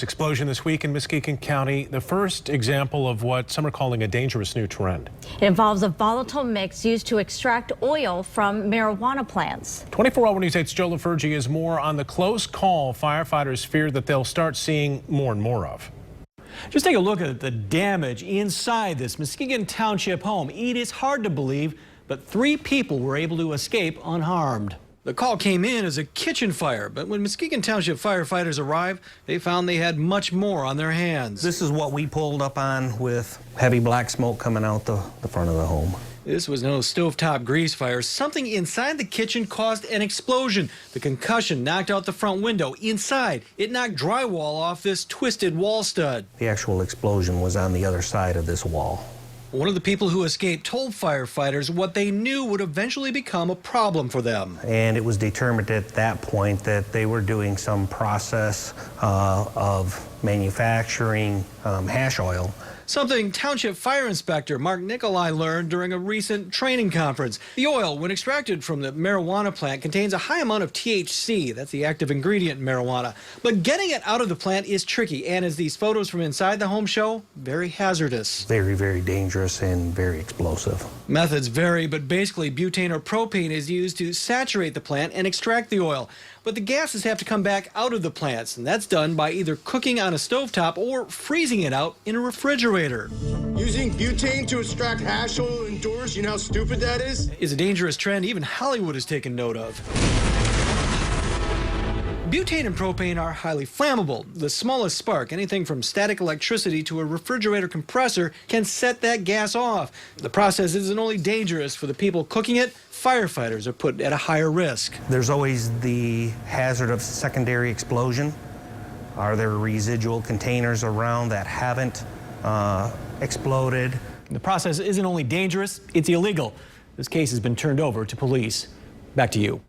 Explosion this week in Muskegon County, the first example of what some are calling a dangerous new trend. It involves a volatile mix used to extract oil from marijuana plants. 24-hour News 8's Joe LaFurgie is more on the close call firefighters fear that they'll start seeing more and more of. Just take a look at the damage inside this Muskegon Township home. It is hard to believe, but 3 people were able to escape unharmed. The call came in as a kitchen fire, but when Muskegon Township firefighters arrived, they found they had much more on their hands. This is what we pulled up on with heavy black smoke coming out the front of the home. This was no stovetop grease fire. Something inside the kitchen caused an explosion. The concussion knocked out the front window. Inside, it knocked drywall off this twisted wall stud. The actual explosion was on the other side of this wall. One of the people who escaped told firefighters what they knew would eventually become a problem for them. And it was determined at that point that they were doing some process of manufacturing hash oil. Something Township Fire Inspector Mark Nicolai learned during a recent training conference. The oil, when extracted from the marijuana plant, contains a high amount of THC. That's the active ingredient in marijuana. But getting it out of the plant is tricky, and as these photos from inside the home show, very hazardous. Very, very dangerous and very explosive. Methods vary, but basically butane or propane is used to saturate the plant and extract the oil. But the gases have to come back out of the plants, and that's done by either cooking on a stovetop or freezing it out in a refrigerator. Using butane to extract hash oil indoors, you know how stupid that is? Is a dangerous trend even Hollywood has taken note of. Butane and propane are highly flammable. The smallest spark, anything from static electricity to a refrigerator compressor, can set that gas off. The process isn't only dangerous for the people cooking it, firefighters are put at a higher risk. There's always the hazard of secondary explosion. Are there residual containers around that haven't exploded? The process isn't only dangerous, it's illegal. This case has been turned over to police. Back to you.